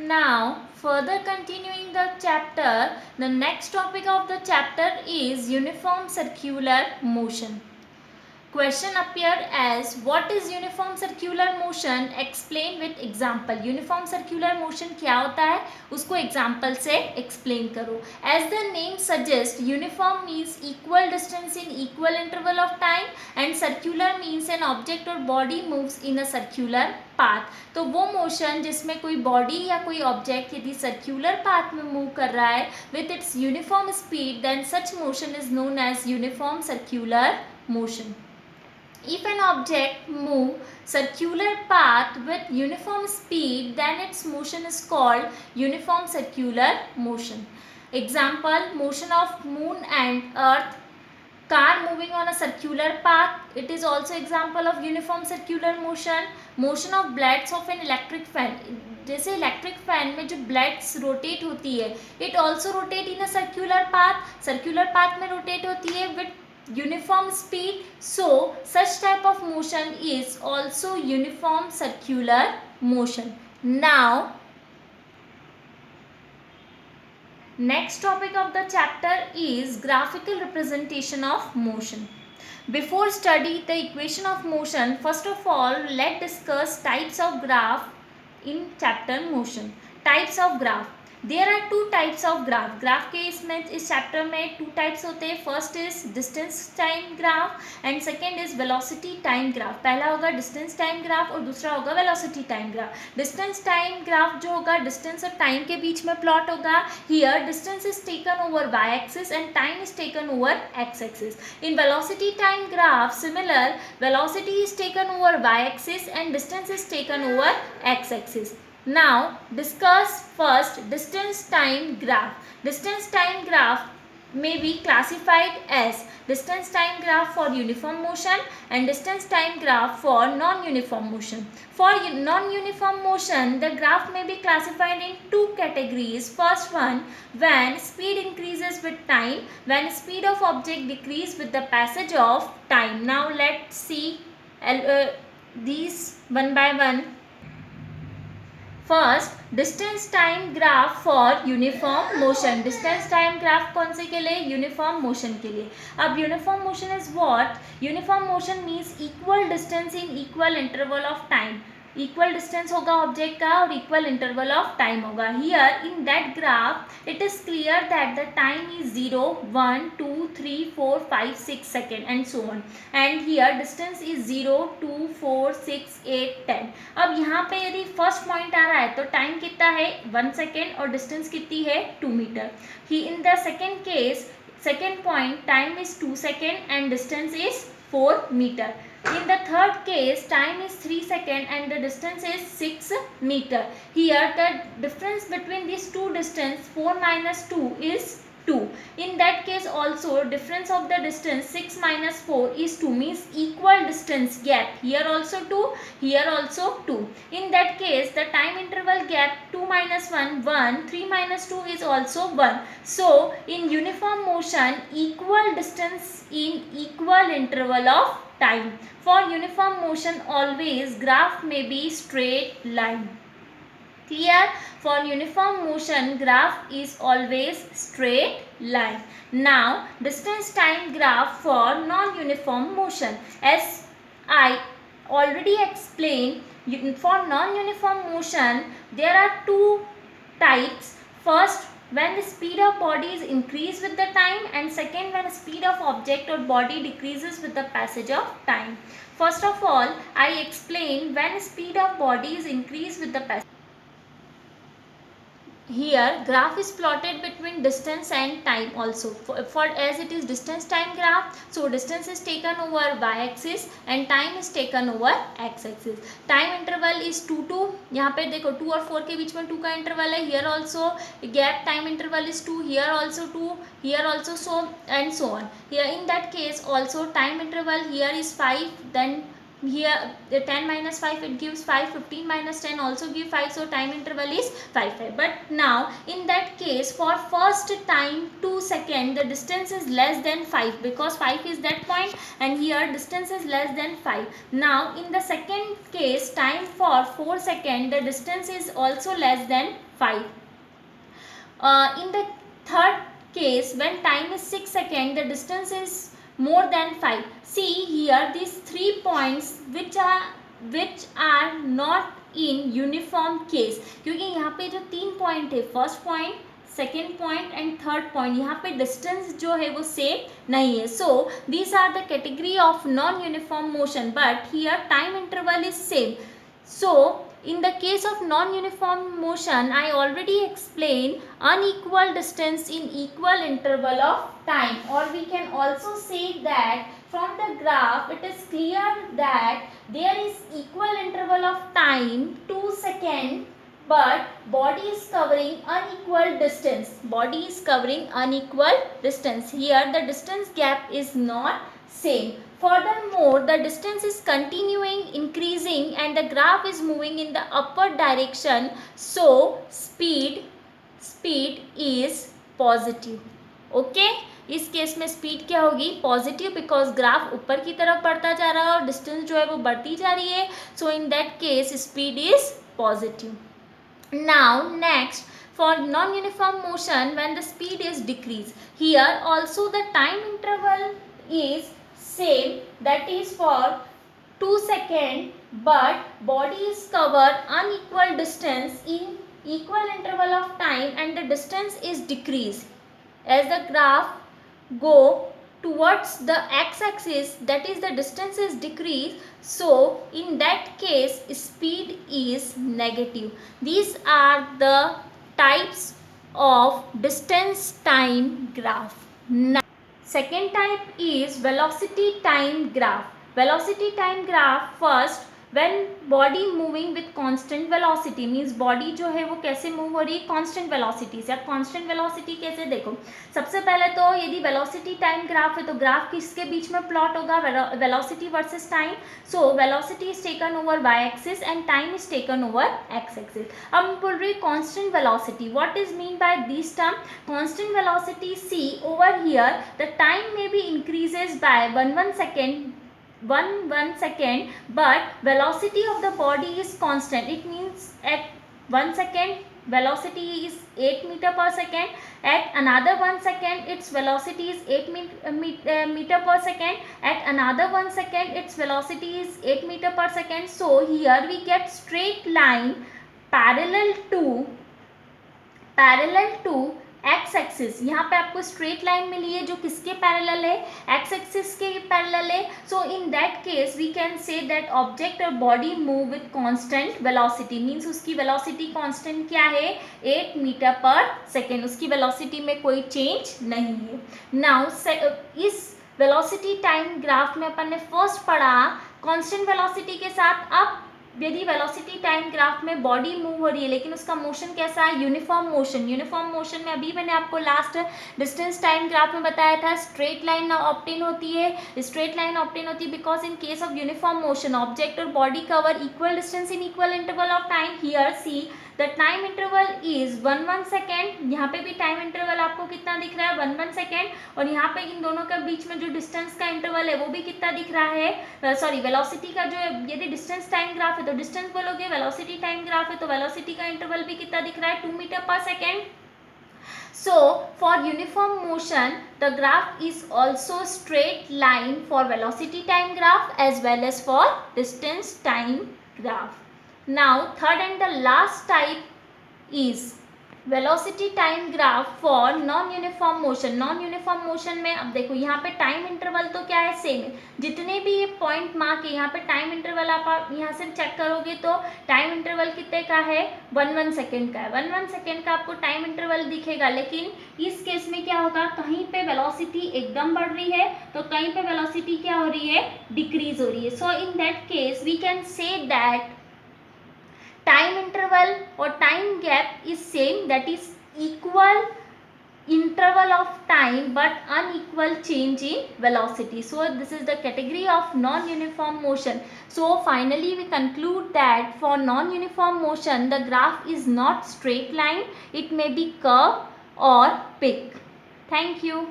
Now, further continuing the chapter, the next topic of the chapter is uniform circular motion. Question appear as what is uniform circular motion? Explain with example. Uniform circular motion क्या होता है उसको example से explain करो. As the name suggests, uniform means equal distance in equal interval of time and circular means an object or body moves in a circular path. तो वो motion जिसमें कोई body या कोई object यदि circular path में move कर रहा है with its uniform speed, then such motion is known as uniform circular motion. If an object move circular path with uniform speed, then its motion is called uniform circular motion. Example, motion of moon and earth, car moving on a circular path, it is also example of uniform circular motion. Motion of blades of an electric fan, जैसे electric fan में जो blades rotate होती है, it also rotate in a circular path में rotate होती है with uniform speed, so such type of motion is also uniform circular motion. Now next topic of the chapter is graphical representation of motion. Before study the equation of motion, first of all let's discuss types of graph in chapter motion. Types of graph, there are two types of graph के इसमें इस chapter में two types होते हैं. First is distance time graph and second is velocity time graph. पहला होगा distance time graph और दूसरा होगा velocity time graph. Distance time graph जो होगा डिस्टेंस और टाइम के बीच में प्लॉट होगा. Here distance is taken over Y axis and time is taken over X axis. In velocity time graph similar, velocity is taken over Y axis and distance is taken over x axis. Now discuss first distance time graph. Distance time graph may be classified as distance time graph for uniform motion and distance time graph for non-uniform motion. For non-uniform motion, the graph may be classified in two categories. First one, when speed increases with time, when speed of object decrease with the passage of time. Now let's see these one by one. First distance time graph for uniform motion. Distance time graph कौन से के लिए? Uniform motion के लिए. अब uniform motion is what? Uniform motion means equal distance in equal interval of time. Equal distance होगा object का और इक्वल इंटरवल ऑफ टाइम होगा. Here in that graph it is clear that the time is 0, 1, 2, 3, 4, 5, 6 second and so on. And here distance is 0, 2, 4, 6, 8, 10. अब यहाँ पे यदि first point आ रहा है तो टाइम कितना है? 1 सेकेंड और डिस्टेंस कितनी है? 2 मीटर. ही in the second case, second point, time is 2 seconds and distance is 4 meter. In the third case, time is 3 seconds and the distance is 6 meter. Here the difference between these two distance 4 minus 2 is 2. In that case also difference of the distance 6 minus 4 is 2, means equal distance gap. Here also 2, here also 2. In that case the time interval gap 2 minus 1, 1, 3 minus 2 is also 1. So in uniform motion, equal distance in equal interval of time. For uniform motion always graph may be straight line. Clear? For uniform motion graph is always straight line. Now distance time graph for non-uniform motion. As I already explained, for non-uniform motion there are two types. First, when the speed of body is increased with the time, and second, when the speed of object or body decreases with the passage of time. First of all, I explain when speed of body is increased with the passage. Here graph is plotted between distance and time also. For as it is distance time graph, so distance is taken over y axis and time is taken over x axis. Time interval is 2 2. यहाँ पे देखो 2 और 4 के बीच में 2 का interval है. Here also gap time interval is 2. Here also 2. Here also so and so on. Here in that case also time interval here is 5. Then here 10 minus 5 it gives 5, 15 minus 10 also give 5, so time interval is 5 5. But now in that case for first time 2 second the distance is less than 5 because 5 is that point and here distance is less than 5. Now in the second case time for 4 second the distance is also less than 5. In the third case, when time is 6 seconds, the distance is more than 5. See here these 3 points which are not in uniform case, क्योंकि यहाँ पे जो 3 point है, first point, second point and third point, यहाँ पे distance जो है वो सेम नहीं है. So these are the category of non uniform motion, but here time interval is same. So in the case of non-uniform motion, I already explained unequal distance in equal interval of time, or we can also say that from the graph it is clear that there is equal interval of time 2 seconds, but body is covering unequal distance. Body is covering unequal distance. Here the distance gap is not same. Furthermore, the distance is continuing increasing and the graph is moving in the upward direction, so speed is positive. Okay, इस case में speed क्या होगी? Positive, because graph ऊपर की तरफ बढ़ता जा रहा है और डिस्टेंस जो है वो बढ़ती जा रही है. So in that case speed is positive. Now next, for non-uniform motion, when the speed is decreased, here also the time interval is same, that is for 2 seconds, but body is covered unequal distance in equal interval of time and the distance is decreased. As the graph go towards the x-axis, that is the distance is decreased, so in that case speed is negative. These are the types of distance time graph. Now, second type is velocity time graph. Velocity time graph, first when body moving with constant velocity, means body जो है वो कैसे move हो रही है? constant velocity से. अब constant velocity कैसे? देखो, सबसे पहले तो यदि velocity time graph है तो ग्राफ किसके बीच में प्लॉट होगा? velocity versus time. So velocity is taken over y axis and time is taken over x axis. अब हम बोल रहे हैं constant velocity. What is mean by this term? Constant velocity, see over here the time may be increases by 1 second, but velocity of the body is constant. It means at 1 second velocity is 8 meter per second, at another 1 second its velocity is 8 meter per second, at another 1 second its velocity is 8 meter per second. So here we get straight line parallel to x axis. यहाँ पे आपको straight line मिली है जो किसके parallel है? X axis के parallel है. So in that case we can say that object और body move with constant velocity, means उसकी वेलोसिटी कांस्टेंट क्या है? 8 मीटर पर सेकेंड. उसकी वेलोसिटी में कोई चेंज नहीं है. नाउ इस वेलोसिटी टाइम ग्राफ में अपन ने फर्स्ट पढ़ा कांस्टेंट वेलोसिटी के साथ. अब यदि वेलोसिटी टाइम ग्राफ में बॉडी मूव हो रही है लेकिन उसका मोशन कैसा है? Uniform motion. यूनिफॉर्म मोशन में अभी मैंने आपको लास्ट डिस्टेंस टाइम ग्राफ में बताया था स्ट्रेट लाइन ऑब्टेन होती है. स्ट्रेट लाइन ऑब्टेन होती है because in case of uniform motion object और body cover equal distance in equal interval of time. Here see the time interval is 1 second. यहाँ पे भी टाइम इंटरवल आपको कितना दिख रहा है? 1 सेकेंड. और यहाँ पे इन दोनों के बीच में जो डिस्टेंस का इंटरवल है वो भी कितना दिख रहा है? सॉरी, वेलोसिटी का जो यदि डिस्टेंस टाइम ग्राफ है तो डिस्टेंस बोलोगे, वेलोसिटी टाइम ग्राफ है तो वेलोसिटी का इंटरवल भी कितना दिख रहा है? 2 मीटर पर second. So for uniform motion the graph is also straight line for velocity time graph as well as for distance time graph. Now third and the last type is velocity time graph for non uniform motion. Non uniform motion में अब देखो यहाँ पे time interval तो क्या है? Same है. जितने भी ये पॉइंट मार्क है यहाँ पे टाइम इंटरवल आप यहाँ से चेक करोगे तो टाइम इंटरवल कितने का है? 1 सेकेंड का है. 1 सेकेंड का आपको टाइम इंटरवल दिखेगा. लेकिन इस केस में क्या होगा? कहीं पे वेलोसिटी एकदम बढ़ रही है तो कहीं पे वेलोसिटी क्या हो रही है? डिक्रीज हो रही है. So in that case we can say that time interval or time gap is same, that is equal interval of time but unequal change in velocity. So this is the category of non-uniform motion. So finally we conclude that for non-uniform motion the graph is not straight line, it may be curve or peak. Thank you.